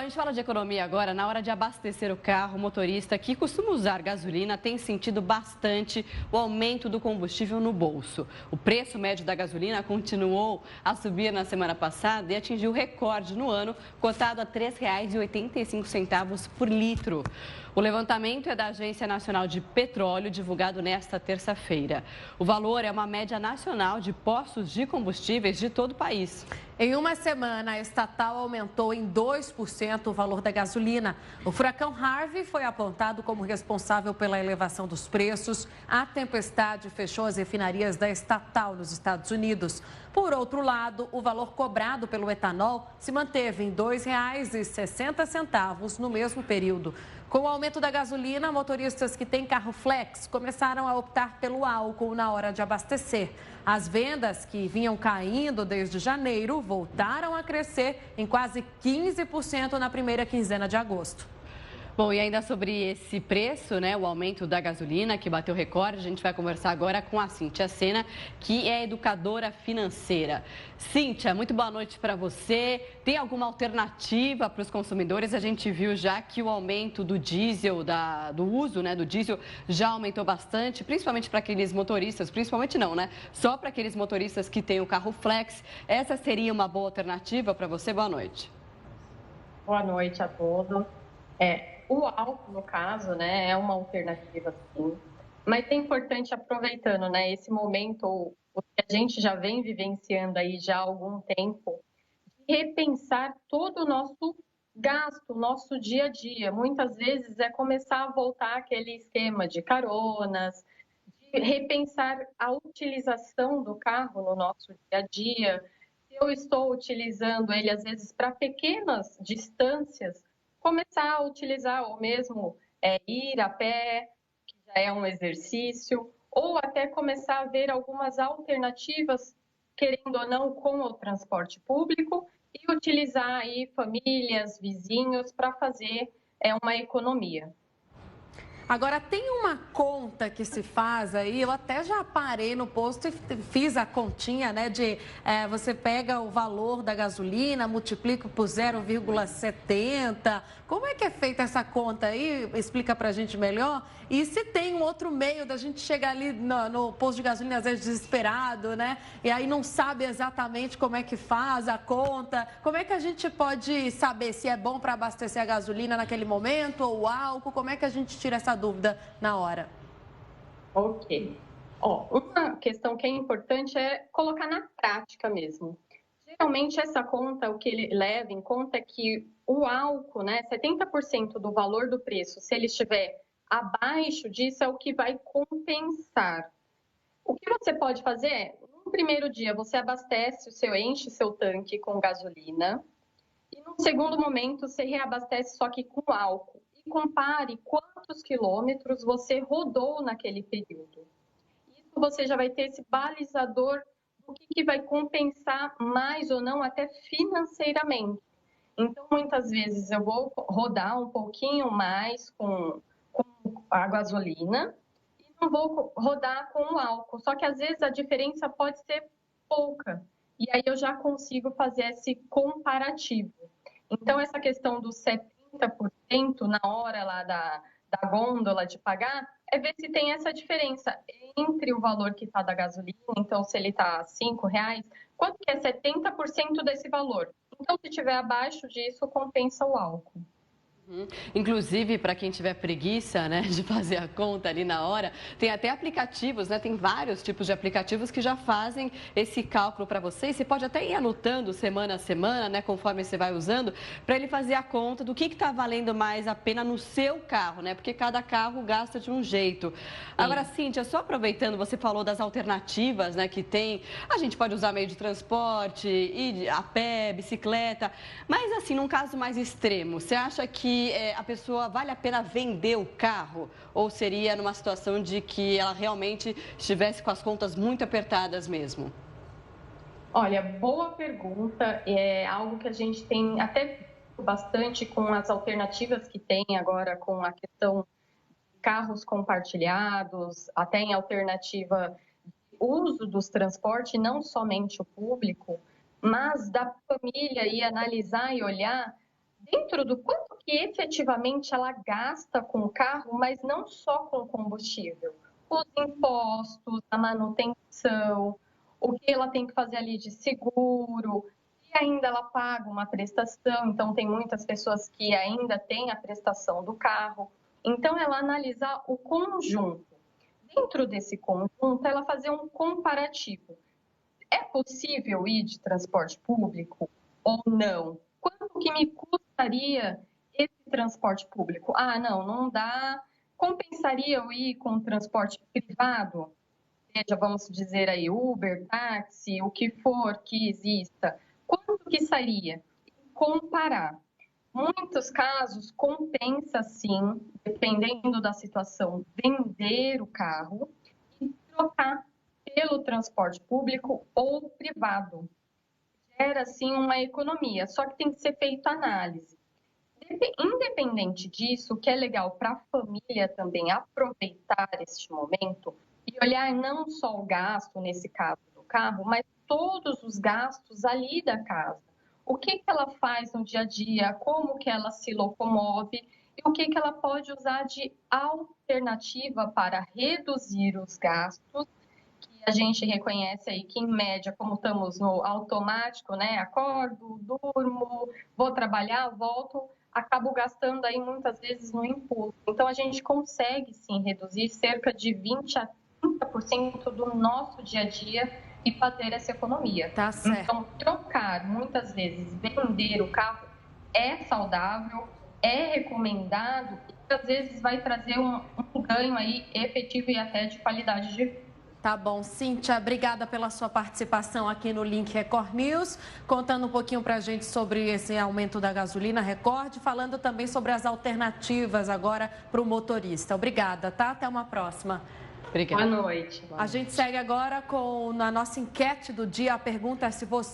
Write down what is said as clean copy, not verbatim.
gente fala de economia agora. Na hora de abastecer o carro, o motorista que costuma usar gasolina tem sentido bastante o aumento do combustível no bolso. O preço médio da gasolina continuou a subir na semana passada e atingiu recorde no ano, cotado a R$ 3,85 por litro. O levantamento é da Agência Nacional de Petróleo, divulgado nesta terça-feira. O valor é uma média nacional de postos de combustíveis de todo o país. Em uma semana, a estatal aumentou em 2% o valor da gasolina. O furacão Harvey foi apontado como responsável pela elevação dos preços. A tempestade fechou as refinarias da estatal nos Estados Unidos. Por outro lado, o valor cobrado pelo etanol se manteve em R$ 2,60 no mesmo período. Com o aumento da gasolina, motoristas que têm carro flex começaram a optar pelo álcool na hora de abastecer. As vendas, que vinham caindo desde janeiro, voltaram a crescer em quase 15% na primeira quinzena de agosto. Bom, e ainda sobre esse preço, né, o aumento da gasolina, que bateu recorde, a gente vai conversar agora com a Cíntia Sena, que é educadora financeira. Cíntia, muito boa noite para você. Tem alguma alternativa para os consumidores? A gente viu já que o aumento do diesel, do uso, né, do diesel, já aumentou bastante, principalmente para aqueles motoristas, principalmente não, né? Só para aqueles motoristas que têm o carro flex. Essa seria uma boa alternativa para você? Boa noite. Boa noite a todos. O álcool, no caso, né, é uma alternativa, sim. Mas é importante, aproveitando, né, esse momento que a gente já vem vivenciando aí já há algum tempo, repensar todo o nosso gasto, nosso dia a dia. Muitas vezes é começar a voltar àquele esquema de caronas, de repensar a utilização do carro no nosso dia a dia. Se eu estou utilizando ele, às vezes, para pequenas distâncias, começar a utilizar, ou mesmo ir a pé, que já é um exercício, ou até começar a ver algumas alternativas, querendo ou não, com o transporte público, e utilizar aí famílias, vizinhos, para fazer uma economia. Agora, tem uma conta que se faz aí, eu até já parei no posto e fiz a continha, né, você pega o valor da gasolina, multiplica por 0,70. Como é que é feita essa conta aí? Explica pra gente melhor. E se tem um outro meio da gente chegar ali no posto de gasolina, às vezes desesperado, né? E aí não sabe exatamente como é que faz a conta. Como é que a gente pode saber se é bom para abastecer a gasolina naquele momento ou o álcool? Como é que a gente tira essa dúvida na hora? Ok. Uma questão que é importante é colocar na prática mesmo. Geralmente, essa conta, o que ele leva em conta é que o álcool, né, 70% do valor do preço, se ele estiver abaixo disso, é o que vai compensar. O que você pode fazer é, no primeiro dia, você abastece, enche seu tanque com gasolina, e no segundo momento, você reabastece só que com álcool. E compare quantos quilômetros você rodou naquele período. Isso você já vai ter esse balizador do que vai compensar mais ou não, até financeiramente. Então, muitas vezes eu vou rodar um pouquinho mais com a gasolina e não vou rodar com o álcool. Só que às vezes a diferença pode ser pouca. E aí eu já consigo fazer esse comparativo. Então, essa questão dos 70% na hora lá da gôndola de pagar, é ver se tem essa diferença entre o valor que está da gasolina, então se ele está R$ 5, quanto que é 70% desse valor? Então, se estiver abaixo disso, compensa o álcool. Inclusive, para quem tiver preguiça, né, de fazer a conta ali na hora, tem até aplicativos, né? Tem vários tipos de aplicativos que já fazem esse cálculo para você. E você pode até ir anotando semana a semana, né, conforme você vai usando, para ele fazer a conta do que está valendo mais a pena no seu carro, né? Porque cada carro gasta de um jeito. Agora, Cíntia, só aproveitando, você falou das alternativas, né, que tem. A gente pode usar meio de transporte, ir a pé, bicicleta. Mas, assim, num caso mais extremo, você acha que a pessoa vale a pena vender o carro? Ou seria numa situação de que ela realmente estivesse com as contas muito apertadas mesmo? Olha, boa pergunta. É algo que a gente tem até bastante com as alternativas que tem agora com a questão de carros compartilhados, até em alternativa de uso dos transportes, não somente o público, mas da família e analisar e olhar dentro do quanto que efetivamente ela gasta com o carro, mas não só com o combustível. Os impostos, a manutenção, o que ela tem que fazer ali de seguro, e ainda ela paga uma prestação, então tem muitas pessoas que ainda têm a prestação do carro. Então, ela analisar o conjunto. Dentro desse conjunto, ela fazer um comparativo. É possível ir de transporte público ou não? Quanto que me custaria esse transporte público? Ah, não dá. Compensaria eu ir com transporte privado? Seja, vamos dizer aí, Uber, táxi, o que for que exista. Quanto que sairia? Comparar. Muitos casos compensa sim, dependendo da situação, vender o carro e trocar pelo transporte público ou privado. Gera sim uma economia, só que tem que ser feita análise. Independente disso, o que é legal para a família também aproveitar este momento e olhar não só o gasto, nesse caso do carro, mas todos os gastos ali da casa. O que ela faz no dia a dia, como que ela se locomove e o que ela pode usar de alternativa para reduzir os gastos, que a gente reconhece aí que, em média, como estamos no automático, né? Acordo, durmo, vou trabalhar, volto, acabo gastando aí muitas vezes no impulso. Então, a gente consegue, sim, reduzir cerca de 20% a 30% do nosso dia a dia e fazer essa economia. Tá certo. Então, trocar, muitas vezes, vender o carro é saudável, é recomendado e, às vezes, vai trazer um ganho aí efetivo e até de qualidade de vida. Tá bom, Cíntia, obrigada pela sua participação aqui no Link Record News, contando um pouquinho para a gente sobre esse aumento da gasolina Record, falando também sobre as alternativas agora para o motorista. Obrigada, tá? Até uma próxima. Obrigada. Boa noite. A gente segue agora com a nossa enquete do dia. A pergunta é se você